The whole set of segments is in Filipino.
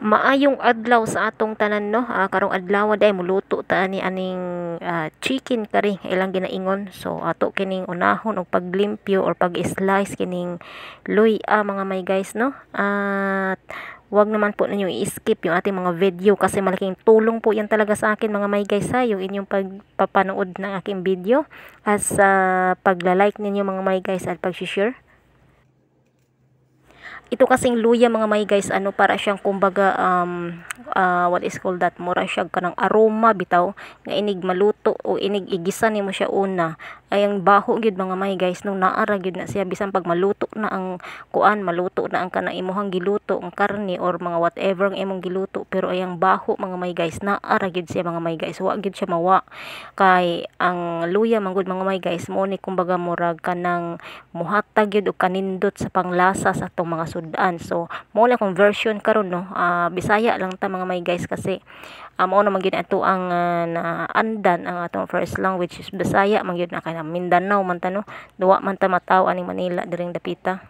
Maayong adlaw sa atong tanan no. Karong adlaw day muluto ta ni aning chicken kari ilang ginaingon. So ato kining unahon og paglimpyo or pag-slice kining luya mga may guys no. At wag naman po ninyo i-skip yung ating mga video kasi malaking tulong po yan talaga sa akin mga may guys ha, yung inyong pagpapanood ng aking video as pagla-like ninyo mga may guys at pag-share. Ito kasing luya mga may guys, ano para siyang kumbaga what is called that, mura siya kanang aroma bitaw nga inig maluto o inig igisa nimo siya una ay ang baho gyud mga may guys nung naara gyud na siya bisan pag maluto na ang kuan, maluto na ang kana imuhang giluto ang karne or mga whatever ang imong giluto pero ay ang baho mga may guys naara gyud siya mga may guys, wa gyud siya mawa kay ang luya manggod mga may guys mo ni kumbaga murag kanang muhatag gyud og kanindot sa panglasa sa atong mga sudan. So mo lang kung version karon no, Bisaya lang ta mga may guys kasi mao na man gyud ato ang naandan ang atong first language is Bisaya man gyud na kay Mindanao man ta no, duwa man ta mataw aning Manila diring dapita.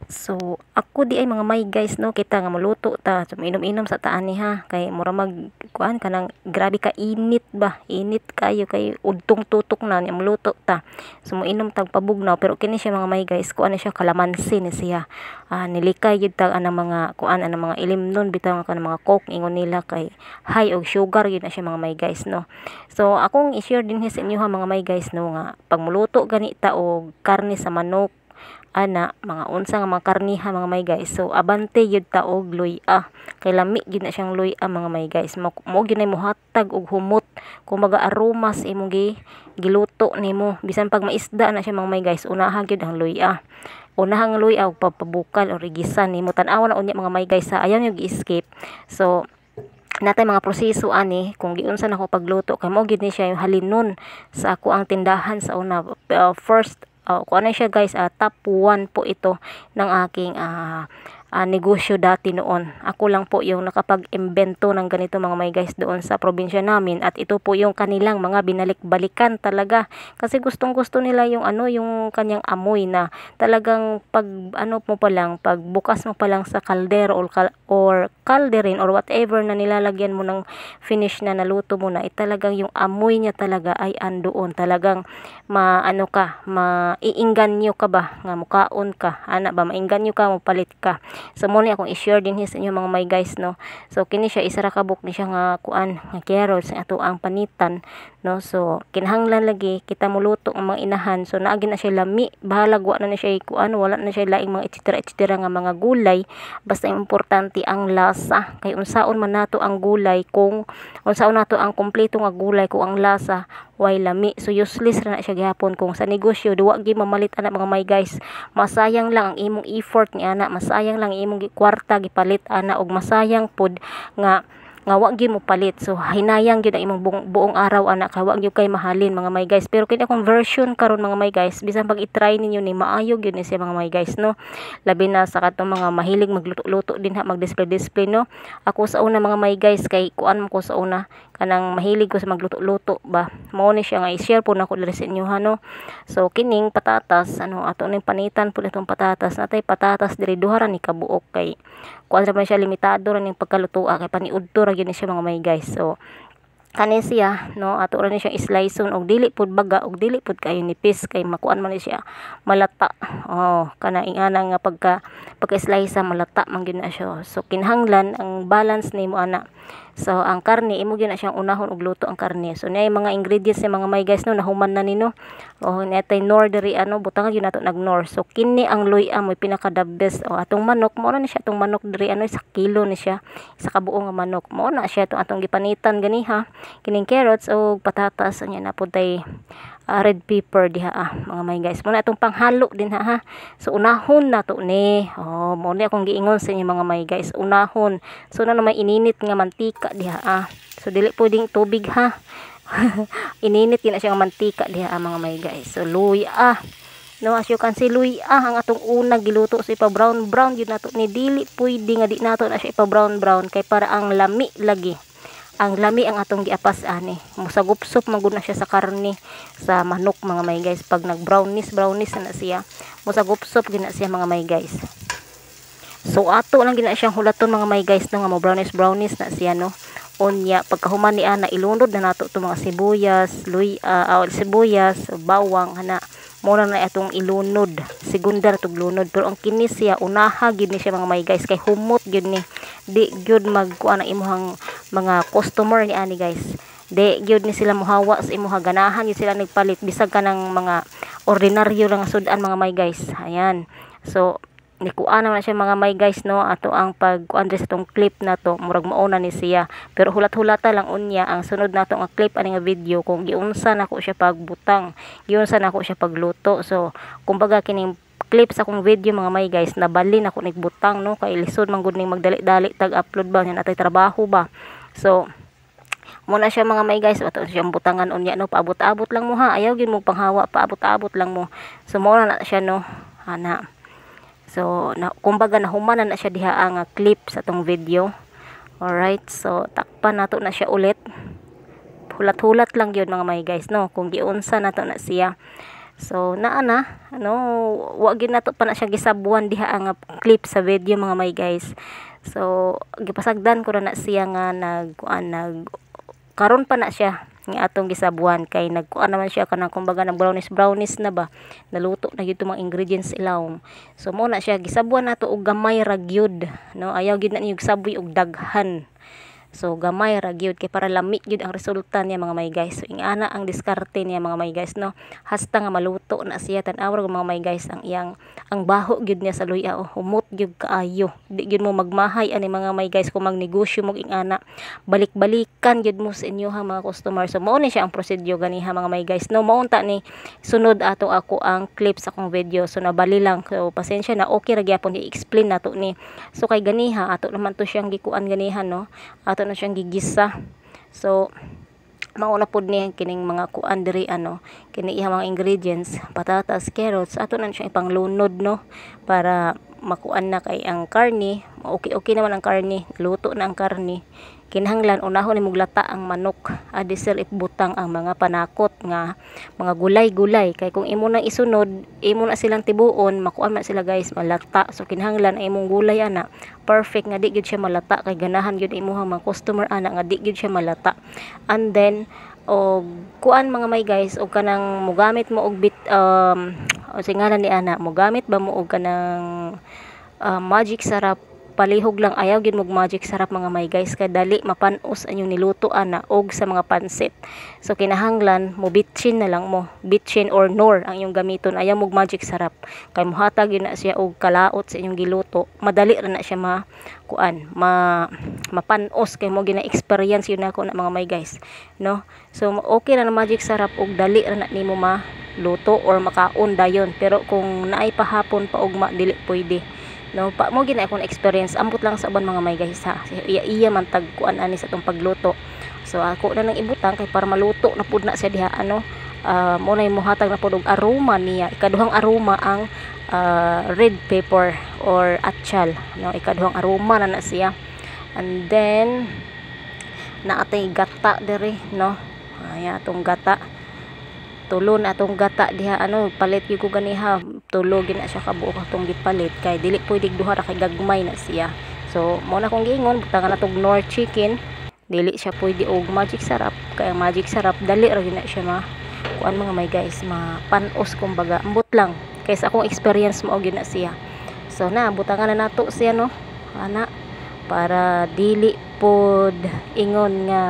So ako di ay mga may guys no, kita nga maluto ta, so inom-inom sa taan ni ha kay mura mag kuan kanang grabe ka init ba, init kayo kay udtong tutok na ni maluto ta. So moinom tag pabugnaw pero kini siya mga may guys, kuan na siya kalamansi ni siya. Nilikay gyud tag anang mga kuan anang mga ilimnon bitaw nga kanang mga coke ingon nila kay high og sugar gyud na siya mga may guys no. So akong i-share din sa inyo ha mga may guys no nga pag muluto ganita og karne sa manok mga unsa nga mga karniha mga may guys, so abante gyud ta og luya kay lami gyud na siyang luya mga may guys, mo gyud na mohatag og humot kumbaga aroma sa imong giluto nimo bisan pag maisda na siya mga may guys, unahan gyud ang luya, unahang luya og papabukal or igisan nimo tan-aw na unya mga may guys sa ayaw niyo gi-skip. So natay mga proseso ani kung giunsa nako pagluto kay mo gyud ni siya yung halinon sa ako ang tindahan sa una. First kuan na siya guys, top 1 po ito ng aking negosyo dati noon. Ako lang po yung nakapag-imbento ng ganito mga may guys doon sa probinsya namin at ito po yung kanilang mga binalik-balikan talaga kasi gustong-gusto nila yung yung kanyang amoy na talagang pag mo pa lang, pag bukas mo pa lang sa kaldero or calderin or whatever na nilalagyan mo ng finish na naluto mo na, talagang yung amoy niya talaga ay andoon, talagang maiingganyo ka ba nga mukaon ka maingganyo ka mo palit ka. So mo ni akong i-share din sa inyo mga may guys no. So kini siya isa ra ka book ni siya nga kuan nga carrots sa ato ang panitan no. So kinahanglan lagi kita muluto ang mga inahan, so naagi na siya lami, bahalag wa na siya kuan, wala na siya laing mga etcetera nga mga gulay, basta importante ang lasa kay unsaon man nato ang gulay, kung unsaon nato ang kompleto nga gulay kung ang lasa way lami, so useless ra na siya gihapon kung sa negosyo duwa gi mamalit ana mga may guys, masayang lang ang imong effort ni ana, masayang lang imong kwarta gipalit ana og masayang pud nga wa gyud mo palit. So hinayang gyud ang imong buong araw ana kay wa gyud kay mahalin mga may guys. Pero kini akong version karon mga may guys, bisan pag i-try ninyo ni maayo gyud ni siya mga may guys no. Labi na sa katong mga mahilig magluto-luto din ha, mag-display no. Ako sa una mga may guys kay kuan mo ko sa una kanang mahilig ko sa magluto-luto ba. Mao ni siya nga i-share po nako diri sa inyo ha no. So kining patatas ato ning panitan pud itong patatas, natay patatas diri duha ra ni kabuok kay kuan ra man siya, limitado ra ning pagkaluto kay paniudto ra gyud ni siya mga may guys. So kani siya no, ato ra ni siya isliceon og dili pud baga og dili pud kayo nipis kay makuan man ni siya malata. Kana ingana nga pagka-slice malata man gyud na siya. So kinahanglan ang balance nimo ana. So ang karne imo gyud na siyang unahon og luto ang karne. So naay mga ingredients ni mga may guys no, nahuman na nino. Natay nor diri butangan gyud nato nag-nor. So kini ang luya mo pinaka the best. Atong manok mo na ni siya, atong manok diri sa kilo ni siya, isa ka buo nga manok mo na siya atong gipanitan gani ha. Kining carrots o patatas anya na pud tay red pepper diha mga may guys. Muna atong panghalo din ha. So unahon nato ni. Mo ni akong giingon sa inyo mga may guys, unahon. So na may ininit nga mantika diha So dili puding tubig ha. Ininit gina siya nga mantika diha mga may guys. So luya no, as you can see luya ang atong una giluto, so ipa brown yun nato ni, dili pwede nga di nato na siya ipa brown kay para ang lami lagi. Ang lami ang atong giapas ani, musagupsop magud na siya sa karne sa manok mga may guys. Pag nag brownish na siya, musagupsop gina siya mga may guys. So ato lang gina siyang hulaton mga may guys no, nga mo brownies na siya no. Unya pagkahuman ni ana ilunod na nato to mga sibuyas, sibuyas, bawang ana. Mura na atong ilunod, segunda na tog lunod, pero ang kini siya unaha gyud ni siya mga may guys, kay humot gyud ni. Di gyud magkuan ang imuhang mga customer ni ani guys. Di gyud ni sila mohawa sa imuha, ganahan gyud sila nagpalit bisag kanang mga ordinaryo lang sudan mga may guys. Ayan. So nikuan naman siya mga may guys no, ato ang pagkuan sa tong clip na to, murag mauna ni siya, pero hulat-hulata lang unya ang sunod nato nga clip ani nga video kung giunsa nako siya pagbutang, giunsa nako siya pagluto. So kumbaga kining clip sa akong video mga may guys, nabali nako nigbutang no, kay lisod man gud ning magdali-dali tag upload ba nya natay trabaho ba. So muna siya mga may guys, ato siyang butangan unya no, paabot-abot lang mo ha, ayaw gyud mo panghawa, paabot-abot lang mo. So muna na siya no ana. So, kumbaga nahumanan na siya diha ang clip sa tong video. Alright, so takpan nato na siya ulit. Hulat-hulat lang yun mga may guys, no? Kung giunsa nato na siya. So, ano, wag yun nato pa na siya gisabuan diha ang clip sa video mga may guys. So, gipasagdan ko na siya nga karon pa na siya nga atong gisabuan, kay nagkuan naman siya kanang kumbaga ng brownies na ba, naluto na gyud mga ingredients ilawom. So mo na siya gisabuan nato og gamay ra gyud no, ayaw gyud na niyo gisaboy og daghan. So gamay ra gyud kay para lami gyud ang resulta niya mga may guys. So ingana ang diskarte niya mga may guys no, hasta nga maluto na siya tan-awra mga may guys, ang baho gyud niya sa luya, humot gyud kaayo. Di gyud mo magmahay ani mga may guys kung magnegosyo mo ingana, balik-balikan gyud mo sa inyo ha mga customer. So mao ni siya ang prosedyo ganiha mga may guys no. Maunta ni sunod ato ako ang clip sa akong video, so nabali lang, so pasensya na, okay ra gyapon i-explain nato ni. So kay ganiha ato naman to siyang gikuan ganiha no, ato na siyang gigisa. So mauna pod ni kining mga kuan diri ano, kini iya mga ingredients, patatas, carrots, ato na siyang ipanglunod no, para makuan na kay ang karne, okay naman ang karne, luto na ang karne. Kinahanglan unahon ni muglata ang manok, adisel ibutang ang mga panakot nga mga gulay-gulay, kay kung imo nang isunod, imo na silang tibuon, makuan man sila guys malata. So kinahanglan ay imong gulay ana perfect nga di gyud siya malata, kay ganahan gyud imuhang mga customer ana nga di gyud siya malata. And then og kuan mga may guys, og kanang mogamit mo og o singalan ni ana, mogamit ba mo og kanang magic sarap, palihog lang, ayaw gid mog magic sarap mga may guys, kay dali mapanos anyong niluto ana og sa mga pansit. So kinahanglan mo bitchin na lang mo, bitchin or nor ang inyong gamiton, ayaw mog magic sarap, kay muhatag yun na siya og kalaot sa inyong giluto, madali ra na siya mapanos, kay mo gina experience yun ako na mga may guys no. So okay na magic sarap og dali ra na nimo maluto or makaon dayon, pero kung naay pahapon pa ugma dili pwede no. Pa mo gina akong experience, ambot lang sa uban mga may guys ha, iya man tagkuan ani sa tong pagluto. So ako na nang ibutang kay para maluto na pud na siya diha ano, mo na muhatag na pud og aroma niya. Ikaduhang aroma ang red pepper or atchal no, ikaduhang aroma na siya. And then naatay gata diri no, aya atong gata, tulo na atong gata diha ano, palit gyud ko ganiha, tulo gid na siya kabuo katong gipalit, kay dili pwede duha ra kay gagmay na siya. So mo na kong giingon butangan natong Knorr chicken, dili siya pwede og magic sarap, kay ang magic sarap dali ra gyud na siya kuan mga may guys, mapanos kumbaga, ambot lang kay sa akong experience mo gyud na siya. So na butangan na nato siya no ana, para dili pod ingon nga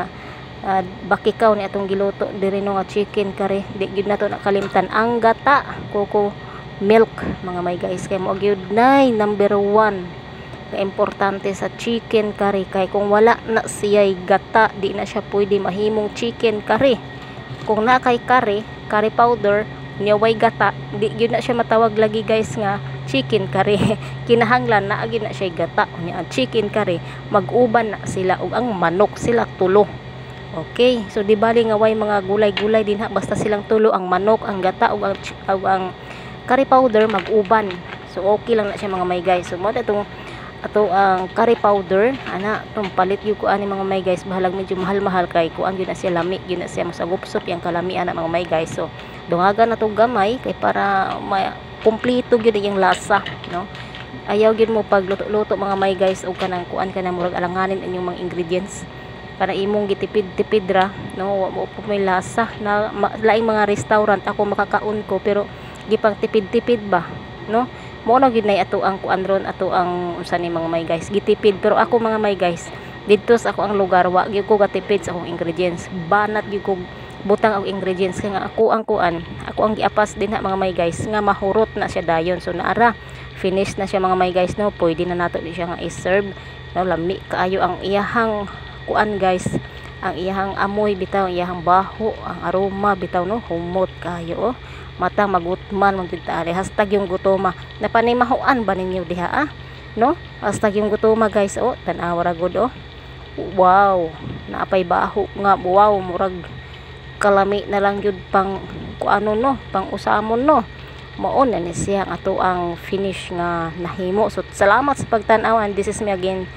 bakikaw ni atong giluto diri no nga chicken curry. Di gyud nato nakalimtan ang gata, coco milk mga may guys, kay mo gyud nay number 1 ka importante sa chicken curry, kay kung wala na siya'y gata di na siya pwede mahimong chicken curry. Kung na kay curry powder niya way gata, di gyud na siya matawag lagi guys nga chicken curry. Kinahanglan na gyud na siya gata niya ang chicken curry, mag-uban na sila og ang manok sila tulo. Okay, so di bali nga way mga gulay-gulay din ha, basta silang tulo, ang manok, ang gata ug ang curry powder mag-uban. So okay lang na siya mga may guys. So mo ato ang curry powder ana, tong palit gyud ko ani mga may guys, bahalag medyo mahal-mahal kay kuan gyud na siya lami, gyud na siya masagupsop yang kalami ana mga may guys. So dungagan na to gamay kay para kumpleto gyud yung lasa no. ayaw gyud mo pagluto-luto mga may guys og kanang kuan ka na murag alanganin inyong mga ingredients para imong gitipid-tipid ra no, wa mo po may lasa na laing mga restaurant ako makakaon ko pero gipang tipid-tipid ba no, mo na gyud nay ato ang kuan ron, ato ang unsa ni mga may guys gitipid. Pero ako mga may guys dito sa ako ang lugar wa gyud ko gatipid sa akong ingredients, banat gyud ko butang og ingredients kaya nga ako ang kuan, ako ang giapas din ha mga may guys nga mahurot na siya dayon. So naara finish na siya mga may guys no, pwede na nato di siya nga i-serve no, lami kaayo ang iyahang kuan guys, ang iyahang amoy bitaw, iyahang baho, ang aroma bitaw no, humot kayo oh, mata magutman mong tari hashtag yung gutoma na panimahuan ba ninyo diha no, hashtag yung gutoma guys oh, tan-awa ra gud oh, wow naapay baho nga, wow murag kalami na lang yun pang kuano no, pang usamon no, maon na ni siya ang ato ang finish nga nahimo. So salamat sa pagtan-aw and this is me again